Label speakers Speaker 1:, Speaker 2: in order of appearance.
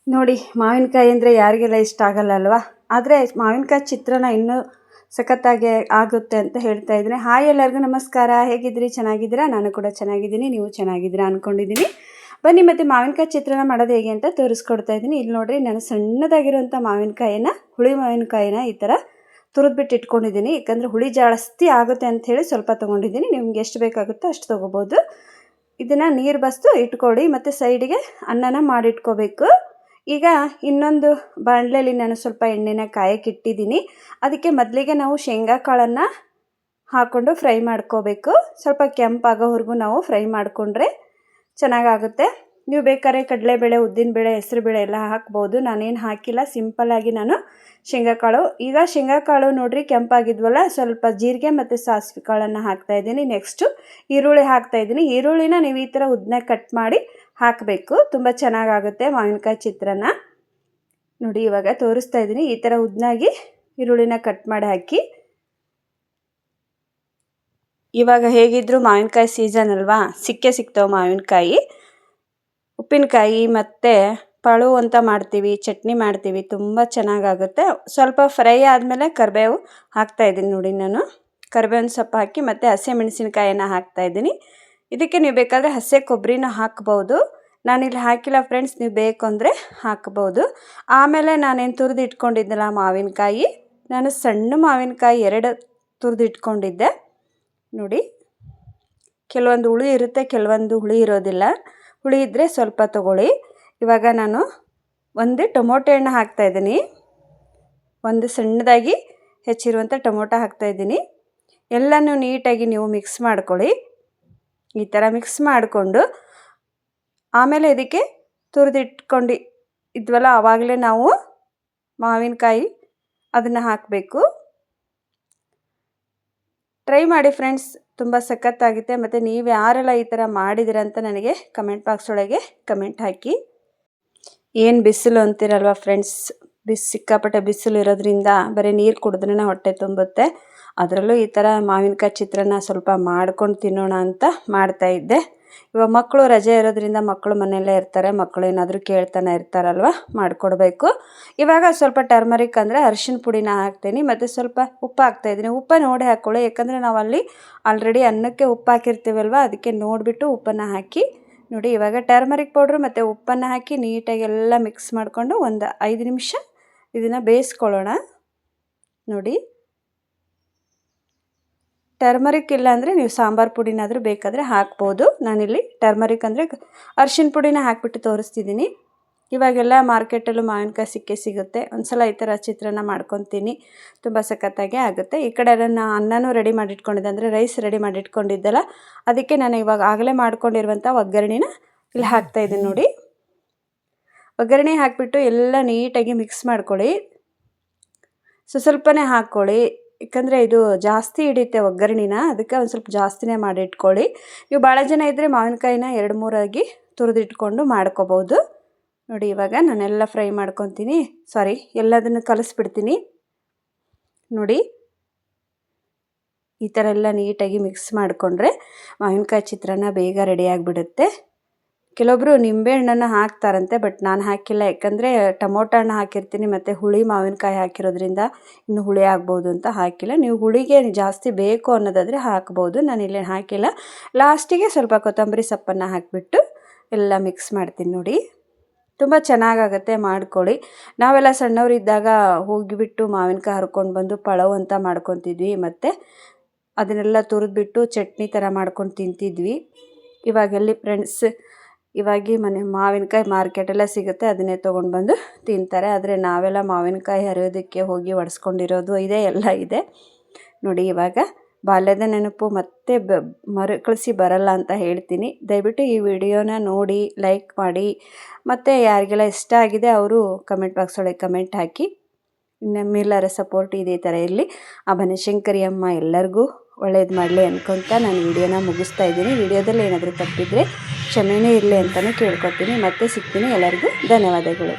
Speaker 1: ನೋಡಿ, ಮಾವಿನಕಾಯಿ ಅಂದರೆ ಯಾರಿಗೆಲ್ಲ ಇಷ್ಟ ಆಗಲ್ಲ ಅಲ್ವಾ? ಆದರೆ ಮಾವಿನಕಾಯಿ ಚಿತ್ರಾನ್ನ ಇನ್ನೂ ಸಖತ್ತಾಗಿ ಆಗುತ್ತೆ ಅಂತ ಹೇಳ್ತಾ ಇದ್ದೀನಿ. ಹಾಯ್, ಎಲ್ಲರಿಗೂ ನಮಸ್ಕಾರ. ಹೇಗಿದ್ದೀರಿ? ಚೆನ್ನಾಗಿದ್ದೀರಾ? ನಾನು ಕೂಡ ಚೆನ್ನಾಗಿದ್ದೀನಿ, ನೀವು ಚೆನ್ನಾಗಿದ್ದೀರಾ ಅಂದ್ಕೊಂಡಿದ್ದೀನಿ. ಬನ್ನಿ ಮತ್ತು ಮಾವಿನಕಾಯಿ ಚಿತ್ರಾನ್ನ ಮಾಡೋದು ಹೇಗೆ ಅಂತ ತೋರಿಸ್ಕೊಡ್ತಾ ಇದ್ದೀನಿ. ಇಲ್ಲಿ ನೋಡಿರಿ, ನಾನು ಸಣ್ಣದಾಗಿರುವಂಥ ಮಾವಿನಕಾಯಿನ, ಹುಳಿ ಮಾವಿನಕಾಯಿನ ಈ ಥರ ತುರಿದ್ಬಿಟ್ಟು ಇಟ್ಕೊಂಡಿದ್ದೀನಿ. ಯಾಕಂದರೆ ಹುಳಿ ಜಾಸ್ತಿ ಆಗುತ್ತೆ ಅಂಥೇಳಿ ಸ್ವಲ್ಪ ತೊಗೊಂಡಿದ್ದೀನಿ. ನಿಮ್ಗೆ ಎಷ್ಟು ಬೇಕಾಗುತ್ತೋ ಅಷ್ಟು ತೊಗೋಬೋದು. ಇದನ್ನು ನೀರು ಬಸ್ದು ಇಟ್ಕೊಳ್ಳಿ ಮತ್ತು ಸೈಡಿಗೆ ಅನ್ನನ ಮಾಡಿಟ್ಕೋಬೇಕು. ಈಗ ಇನ್ನೊಂದು ಬಾಣಲೆಯಲ್ಲಿ ನಾನು ಸ್ವಲ್ಪ ಎಣ್ಣೆನ ಕಾಯಕ್ಕೆ ಇಟ್ಟಿದ್ದೀನಿ. ಅದಕ್ಕೆ ಮೊದಲಿಗೆ ನಾವು ಶೇಂಗಾ ಕಾಳನ್ನು ಹಾಕ್ಕೊಂಡು ಫ್ರೈ ಮಾಡ್ಕೋಬೇಕು. ಸ್ವಲ್ಪ ಕೆಂಪಾಗೋವರೆಗೂ ನಾವು ಫ್ರೈ ಮಾಡಿಕೊಂಡ್ರೆ ಚೆನ್ನಾಗಾಗುತ್ತೆ. ನೀವು ಬೇಕಾದ್ರೆ ಕಡಲೆಬೇಳೆ, ಉದ್ದಿನಬೇಳೆ, ಹೆಸರುಬೇಳೆ ಎಲ್ಲ ಹಾಕ್ಬೋದು. ನಾನೇನು ಹಾಕಿಲ್ಲ, ಸಿಂಪಲ್ಲಾಗಿ ನಾನು ಶೇಂಗಾ ಕಾಳು. ಈಗ ಶೇಂಗಾ ಕಾಳು ನೋಡಿರಿ ಕೆಂಪಾಗಿದ್ವಲ್ಲ, ಸ್ವಲ್ಪ ಜೀರಿಗೆ ಮತ್ತು ಸಾಸಿವೆ ಕಾಳನ್ನು ಹಾಕ್ತಾಯಿದ್ದೀನಿ. ನೆಕ್ಸ್ಟು ಈರುಳ್ಳಿ ಹಾಕ್ತಾಯಿದ್ದೀನಿ. ಈರುಳ್ಳಿನ ನೀವು ಈ ಥರ ಉದ್ದನೆ ಕಟ್ ಮಾಡಿ ಹಾಕಬೇಕು. ತುಂಬ ಚೆನ್ನಾಗಾಗುತ್ತೆ ಮಾವಿನಕಾಯಿ ಚಿತ್ರಾನ್ನ. ನೋಡಿ, ಇವಾಗ ತೋರಿಸ್ತಾ ಇದ್ದೀನಿ. ಈ ಥರ ಉದ್ದನಾಗಿ ಈರುಳ್ಳಿನ ಕಟ್ ಮಾಡಿ ಹಾಕಿ. ಇವಾಗ ಹೇಗಿದ್ದರೂ ಮಾವಿನಕಾಯಿ ಸೀಸನ್ ಅಲ್ವಾ, ಸಿಗ್ತಾವೆ ಮಾವಿನಕಾಯಿ. ಉಪ್ಪಿನಕಾಯಿ ಮತ್ತು ಪಳು ಅಂತ ಮಾಡ್ತೀವಿ, ಚಟ್ನಿ ಮಾಡ್ತೀವಿ, ತುಂಬ ಚೆನ್ನಾಗಾಗುತ್ತೆ. ಸ್ವಲ್ಪ ಫ್ರೈ ಆದಮೇಲೆ ಕರಿಬೇವು ಹಾಕ್ತಾಯಿದ್ದೀನಿ. ನೋಡಿ, ನಾನು ಕರಿಬೇವಿನ ಸೊಪ್ಪು ಹಾಕಿ ಮತ್ತು ಹಸಿಮೆಣಸಿನ್ಕಾಯನ್ನು ಹಾಕ್ತಾಯಿದ್ದೀನಿ. ಇದಕ್ಕೆ ನೀವು ಬೇಕಾದರೆ ಹಸಿ ಕೊಬ್ಬರಿನ ಹಾಕ್ಬೋದು. ನಾನಿಲ್ಲಿ ಹಾಕಿಲ್ಲ ಫ್ರೆಂಡ್ಸ್, ನೀವು ಬೇಕು ಅಂದರೆ ಹಾಕ್ಬೋದು. ಆಮೇಲೆ ನಾನೇನು ತುರಿದು ಇಟ್ಕೊಂಡಿದ್ದೆನಲ್ಲ ಮಾವಿನಕಾಯಿ, ನಾನು ಸಣ್ಣ ಮಾವಿನಕಾಯಿ 2 ತುರಿದು ಇಟ್ಕೊಂಡಿದ್ದೆ. ನೋಡಿ, ಕೆಲವೊಂದು ಹುಳಿ ಇರುತ್ತೆ, ಕೆಲವೊಂದು ಹುಳಿ ಇರೋದಿಲ್ಲ. ಹುಳಿ ಇದ್ದರೆ ಸ್ವಲ್ಪ ತೊಗೊಳ್ಳಿ. ಇವಾಗ ನಾನು ಒಂದು ಟೊಮೊಟೊ ಹಣ್ಣು ಹಾಕ್ತಾಯಿದ್ದೀನಿ. ಒಂದು ಸಣ್ಣದಾಗಿ ಹೆಚ್ಚಿರುವಂಥ ಟೊಮೊಟೊ ಹಾಕ್ತಾಯಿದ್ದೀನಿ. ಎಲ್ಲನೂ ನೀಟಾಗಿ ನೀವು ಮಿಕ್ಸ್ ಮಾಡ್ಕೊಳ್ಳಿ. ಈ ಥರ ಮಿಕ್ಸ್ ಮಾಡಿಕೊಂಡು ಆಮೇಲೆ ಇದಕ್ಕೆ ತುರಿದಿಟ್ಕೊಂಡು ಇದ್ವಲ್ಲ, ಆವಾಗಲೇ ನಾವು ಮಾವಿನಕಾಯಿ ಅದನ್ನು ಹಾಕಬೇಕು. ಟ್ರೈ ಮಾಡಿ ಫ್ರೆಂಡ್ಸ್, ತುಂಬ ಸಖತ್ತಾಗುತ್ತೆ. ಮತ್ತು ನೀವು ಯಾರೆಲ್ಲ ಈ ಥರ ಮಾಡಿದಿರಂತ ನನಗೆ ಕಮೆಂಟ್ ಬಾಕ್ಸ್ ಒಳಗೆ ಕಮೆಂಟ್ ಹಾಕಿ. ಏನು ಬಿಸಿಲು ಅಂತೀರಲ್ವ ಫ್ರೆಂಡ್ಸ್, ಸಿಕ್ಕಾಪಟ್ಟೆ ಬಿಸಿಲು ಇರೋದ್ರಿಂದ ಬರೀ ನೀರು ಕುಡಿದ್ರೇ ಹೊಟ್ಟೆ ತುಂಬುತ್ತೆ. ಅದರಲ್ಲೂ ಈ ಥರ ಮಾವಿನಕಾಯಿ ಚಿತ್ರಾನ್ನ ಸ್ವಲ್ಪ ಮಾಡ್ಕೊಂಡು ತಿನ್ನೋಣ ಅಂತ ಮಾಡ್ತಾಯಿದ್ದೆ. ಇವಾಗ ಮಕ್ಕಳು ರಜೆ ಇರೋದ್ರಿಂದ ಮಕ್ಕಳು ಮನೆಯಲ್ಲೇ ಇರ್ತಾರೆ. ಮಕ್ಕಳು ಏನಾದರೂ ಕೇಳ್ತಾನೆ ಇರ್ತಾರಲ್ವ, ಮಾಡಿಕೊಡ್ಬೇಕು. ಇವಾಗ ಸ್ವಲ್ಪ ಟರ್ಮರಿಕ್ ಅಂದರೆ ಅರಿಶಿನ ಪುಡಿನ ಹಾಕ್ತೀನಿ ಮತ್ತು ಸ್ವಲ್ಪ ಉಪ್ಪು ಹಾಕ್ತಾಯಿದ್ದೀನಿ. ಉಪ್ಪು ನೋಡಿ ಹಾಕ್ಕೊಳ್ಳಿ, ಯಾಕಂದರೆ ನಾವು ಅಲ್ಲಿ ಆಲ್ರೆಡಿ ಅನ್ನಕ್ಕೆ ಉಪ್ಪು ಹಾಕಿರ್ತೀವಲ್ವ, ಅದಕ್ಕೆ ನೋಡಿಬಿಟ್ಟು ಉಪ್ಪನ್ನು ಹಾಕಿ. ನೋಡಿ, ಇವಾಗ ಟರ್ಮರಿಕ್ ಪೌಡ್ರು ಮತ್ತು ಉಪ್ಪನ್ನು ಹಾಕಿ ನೀಟಾಗಿ ಎಲ್ಲ ಮಿಕ್ಸ್ ಮಾಡಿಕೊಂಡು ಒಂದು 5 ನಿಮಿಷ ಇದನ್ನು ಬೇಯಿಸ್ಕೊಳ್ಳೋಣ. ನೋಡಿ, ಟರ್ಮರಿಕ್ ಇಲ್ಲ ಅಂದರೆ ನೀವು ಸಾಂಬಾರು ಪುಡಿನಾದರೂ ಬೇಕಾದರೆ ಹಾಕ್ಬೋದು. ನಾನಿಲ್ಲಿ ಟರ್ಮರಿಕ್ ಅಂದರೆ ಅರಿಶಿನ ಪುಡಿನ ಹಾಕಿಬಿಟ್ಟು ತೋರಿಸ್ತಿದ್ದೀನಿ. ಇವಾಗೆಲ್ಲ ಮಾರ್ಕೆಟಲ್ಲೂ ಮಾವಿನಕಾಯಿ ಸಿಗುತ್ತೆ. ಒಂದು ಸಲ ಈ ಥರ ಚಿತ್ರಾನ್ನ ಮಾಡ್ಕೊತೀನಿ, ತುಂಬ ಸಖತ್ತಾಗೆ ಆಗುತ್ತೆ. ಈ ಕಡೆ ನಾನು ಅನ್ನನೂ ರೆಡಿ ಮಾಡಿಟ್ಕೊಂಡಿದ್ದೆ, ಅಂದರೆ ರೈಸ್ ರೆಡಿ ಮಾಡಿಟ್ಕೊಂಡಿದ್ದೆಲ್ಲ, ಅದಕ್ಕೆ ನಾನು ಇವಾಗ ಆಗಲೇ ಮಾಡ್ಕೊಂಡಿರುವಂಥ ಒಗ್ಗರಣೆನ ಇಲ್ಲಿ ಹಾಕ್ತಾಯಿದ್ದೀನಿ. ನೋಡಿ, ಒಗ್ಗರಣೆ ಹಾಕಿಬಿಟ್ಟು ಎಲ್ಲ ನೀಟಾಗಿ ಮಿಕ್ಸ್ ಮಾಡ್ಕೊಳ್ಳಿ. ಸ್ವಲ್ಪನೇ ಹಾಕ್ಕೊಳ್ಳಿ, ಯಾಕಂದರೆ ಇದು ಜಾಸ್ತಿ ಹಿಡಿಯುತ್ತೆ ಒಗ್ಗರಣೆನ, ಅದಕ್ಕೆ ಒಂದು ಸ್ವಲ್ಪ ಜಾಸ್ತಿನೇ ಮಾಡಿಟ್ಕೊಳ್ಳಿ. ನೀವು ಭಾಳ ಜನ ಇದ್ದರೆ ಮಾವಿನಕಾಯಿನ 2-3 ಆಗಿ ತುರಿದಿಟ್ಕೊಂಡು ಮಾಡ್ಕೋಬೋದು. ನೋಡಿ, ಇವಾಗ ನಾನೆಲ್ಲ ಫ್ರೈ ಮಾಡ್ಕೊತೀನಿ, ಎಲ್ಲದನ್ನು ಕಲಿಸ್ಬಿಡ್ತೀನಿ. ನೋಡಿ, ಈ ಥರ ಎಲ್ಲ ನೀಟಾಗಿ ಮಿಕ್ಸ್ ಮಾಡಿಕೊಂಡ್ರೆ ಮಾವಿನಕಾಯಿ ಚಿತ್ರಾನ್ನ ಬೇಗ ರೆಡಿ ಆಗಿಬಿಡುತ್ತೆ. ಕೆಲವೊಬ್ಬರು ನಿಂಬೆಹಣ್ಣನ್ನು ಹಾಕ್ತಾರಂತೆ, ಬಟ್ ನಾನು ಹಾಕಿಲ್ಲ. ಯಾಕಂದರೆ ಟೊಮೊಟೊ ಹಣ್ಣು ಹಾಕಿರ್ತೀನಿ ಮತ್ತು ಹುಳಿ ಮಾವಿನಕಾಯಿ ಹಾಕಿರೋದ್ರಿಂದ ಇನ್ನು ಹುಳಿ ಆಗ್ಬೋದು ಅಂತ ಹಾಕಿಲ್ಲ. ನೀವು ಹುಳಿಗೆ ಜಾಸ್ತಿ ಬೇಕು ಅನ್ನೋದಾದರೆ ಹಾಕ್ಬೋದು, ನಾನಿಲ್ಲಿ ಹಾಕಿಲ್ಲ. ಲಾಸ್ಟಿಗೆ ಸ್ವಲ್ಪ ಕೊತ್ತಂಬರಿ ಸೊಪ್ಪನ್ನು ಹಾಕಿಬಿಟ್ಟು ಎಲ್ಲ ಮಿಕ್ಸ್ ಮಾಡ್ತೀನಿ. ನೋಡಿ, ತುಂಬ ಚೆನ್ನಾಗಾಗುತ್ತೆ, ಮಾಡ್ಕೊಳ್ಳಿ. ನಾವೆಲ್ಲ ಸಣ್ಣವರಿದ್ದಾಗ ಹೋಗಿಬಿಟ್ಟು ಮಾವಿನಕಾಯಿ ಹರ್ಕೊಂಡು ಬಂದು ಪಳವ್ ಅಂತ ಮಾಡ್ಕೊತಿದ್ವಿ ಮತ್ತು ಅದನ್ನೆಲ್ಲ ತುರಿದ್ಬಿಟ್ಟು ಚಟ್ನಿ ಥರ ಮಾಡ್ಕೊಂಡು ತಿಂತಿದ್ವಿ. ಇವಾಗೆಲ್ಲಿ ಫ್ರೆಂಡ್ಸ್, ಇವಾಗ ಮಾವಿನಕಾಯಿ ಮಾರ್ಕೆಟೆಲ್ಲ ಸಿಗುತ್ತೆ, ಅದನ್ನೇ ತೊಗೊಂಡು ಬಂದು ತಿಂತಾರೆ. ಆದರೆ ನಾವೆಲ್ಲ ಮಾವಿನಕಾಯಿ ಹರಿಯೋದಕ್ಕೆ ಹೋಗಿ ಒಡಿಸ್ಕೊಂಡಿರೋದು ಇದೆ, ಎಲ್ಲ ಇದೆ. ನೋಡಿ, ಇವಾಗ ಬಾಲ್ಯದ ನೆನಪು ಮತ್ತೆ ಮರುಕಳಿಸಿ ಬರಲ್ಲ ಅಂತ ಹೇಳ್ತೀನಿ. ದಯವಿಟ್ಟು ಈ ವಿಡಿಯೋನ ನೋಡಿ ಲೈಕ್ ಮಾಡಿ, ಮತ್ತು ಯಾರಿಗೆಲ್ಲ ಇಷ್ಟ ಆಗಿದೆ ಅವರು ಕಮೆಂಟ್ ಬಾಕ್ಸ್ ಒಳಗೆ ಕಮೆಂಟ್ ಹಾಕಿ. ನಮ್ಮೆಲ್ಲರ ಸಪೋರ್ಟ್ ಇದೇ ಥರ ಇರಲಿ. ಆ ಬನಶಂಕರಿ ಅಮ್ಮ ಎಲ್ಲರಿಗೂ ಒಳ್ಳೇದು ಮಾಡಲಿ ಅನ್ಕೊತ ನಾನು ವಿಡಿಯೋನ ಮುಗಿಸ್ತಾ ಇದ್ದೀನಿ. ವಿಡಿಯೋದಲ್ಲಿ ಏನಾದರೂ ತಪ್ಪಿದರೆ ಕ್ಷಮೆನೇ ಇರಲಿ ಅಂತಲೇ ಕೇಳ್ಕೊತೀನಿ. ಮತ್ತೆ ಸಿಗ್ತೀನಿ. ಎಲ್ಲರಿಗೂ ಧನ್ಯವಾದಗಳು.